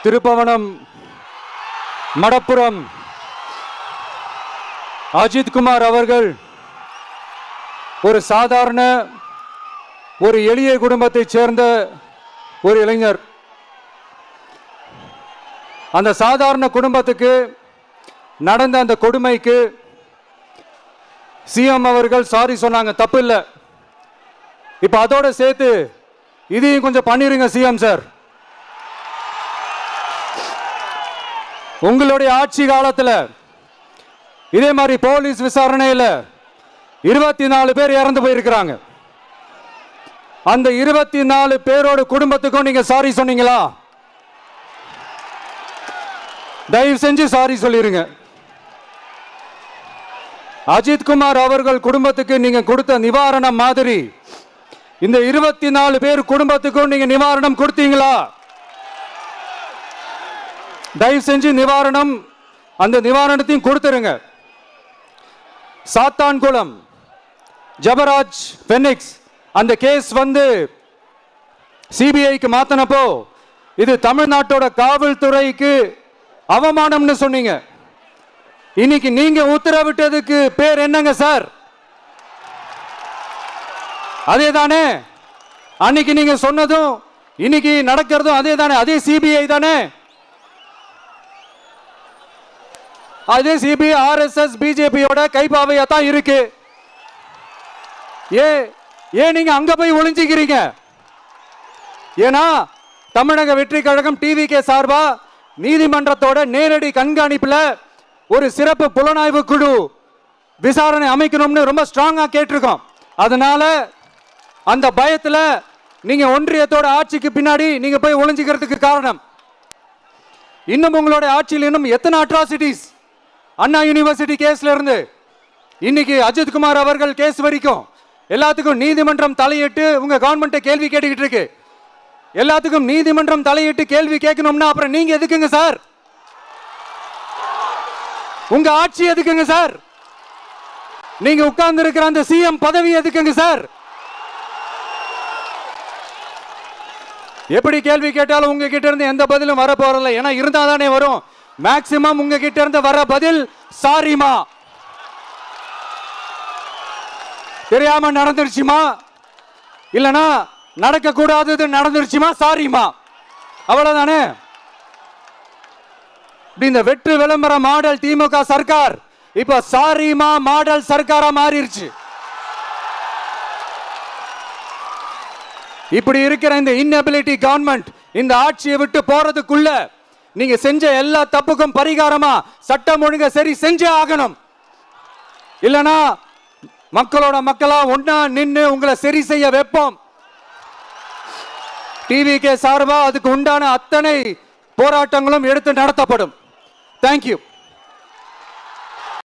திருப்பவனம் மடப்புரம் அஜித் குமார் அவர்கள் ஒரு சாதாரண ஒரு எளிய குடும்பத்தைச் சேர்ந்த ஒரு இளைஞர். அந்த சாதாரண குடும்பத்துக்கு நடந்த அந்த கொடுமைக்கு சிஎம் அவர்கள் சாரி சொன்னாங்க, தப்பு இல்லை. இப்ப அதோட சேர்த்து இதையும் கொஞ்சம் பண்ணிருங்க சிஎம் சார். உங்களுடைய ஆட்சி காலத்தில் இதே மாதிரி போலீஸ் விசாரணையில் 24 பேர் இறந்து போயிருக்கிறாங்க. அந்த 24 பேரோட குடும்பத்துக்கும் நீங்க சாரி சொன்னீங்களா? தயவு செஞ்சு சாரி சொல்லிருங்க. அஜித் குமார் அவர்கள் குடும்பத்துக்கு நீங்க கொடுத்த நிவாரணம் மாதிரி இந்த 24 பேர் குடும்பத்துக்கும் நீங்க நிவாரணம் கொடுத்தீங்களா? தயவு செஞ்சு நிவாரணம், அந்த நிவாரணத்தையும் கொடுத்துருங்க. சாத்தான்குளம் ஜபராஜ் பெனிக்ஸ் அந்த கேஸ் வந்து சிபிஐக்கு மாத்தினப்போ இது தமிழ்நாட்டோட காவல்துறைக்கு அவமானம்னு சொன்னீங்க. இன்னைக்கு நீங்க உத்தரவிட்டதுக்கு பேர் என்னங்க சார்? அதே தானே அன்னைக்கு நீங்க சொன்னதும் இன்னைக்கு நடக்கிறதும் அதே தானே? அதே சிபிஐ தானே? அதே சிபிஐ ஆர்எஸ்எஸ் பிஜேபியோட கைப்பாவையா தான் இருக்கு. ஏன் நீங்க அங்க போய் ஒளிஞ்சிக்கிறீங்க? ஏன்னா தமிழக வெற்றி கழகம் டிவிகே சார்பா நீதிமன்றத்தோட நேரடி கண்காணிப்புல ஒரு சிறப்பு புலனாய்வு குழு விசாரணை அமைக்கணும்னு ரொம்ப ஸ்ட்ராங்கா கேட்டிருக்கோம். அதனால அந்த பயத்துல நீங்க ஒன்றியத்தோட ஆட்சிக்கு பின்னாடி நீங்க போய் ஒளிஞ்சிக்கிறதுக்கு காரணம். இன்னும் உங்களோட ஆட்சியில் இன்னும் எத்தனை அட்ராசிட்டிஸ், அண்ணா யூனிவர்சிட்டி கேஸ்ல இருந்து இன்னைக்கு அஜித் குமார் அவர்கள் கேஸ் வரைக்கும் எல்லாத்துக்கும் நீதிமன்றம் தலையிட்டு உங்க கவர்மெண்ட் கேள்வி கேட்டுக்கிட்டு இருக்கு. எல்லாத்துக்கும் நீதிமன்றம் தலையிட்டு கேள்வி கேட்கணும்னா அப்புறம் நீங்க எதுக்குங்க சார்? உங்க ஆட்சி எதுக்குங்க சார்? நீங்க உட்கார்ந்து இருக்கிற அந்த சிஎம் பதவி எதுக்குங்க சார்? எப்படி கேள்வி கேட்டாலும் உங்ககிட்ட இருந்து எந்த பதிலும் வர போறதில்லை. ஏன்னா இருந்தா தானே வரும். மேக்சிமம் உங்ககிட்ட இருந்து வர பதில் சாரிமா, தெரியாம நடந்துருச்சுமா, இல்லனா நடக்க கூடாதது நடந்துருச்சுமா, சாரிமா, அவ்வளவுதானே. இந்த வெற்று விளம்பர மாடல் திமுக சர்க்கார் இப்ப சாரிமா மாடல் சர்க்காரா மாறிடுச்சு. இப்படி இருக்கிற இந்த இன்எபிலிட்டி கவர்மெண்ட் இந்த ஆட்சியை விட்டு போறதுக்குள்ள நீங்க செஞ்ச எல்லா தப்புக்கும் பரிகாரமா சட்டம் ஒழுங்க சரி செஞ்சே ஆகணும். இல்லனா மக்களோட மக்களா ஒன்னா நின்று உங்களை சரி செய்ய வைப்போம். டிவிகே சார்பா அதுக்கு உண்டான அத்தனை போராட்டங்களும் எடுத்து நடத்தப்படும். தேங்க்யூ.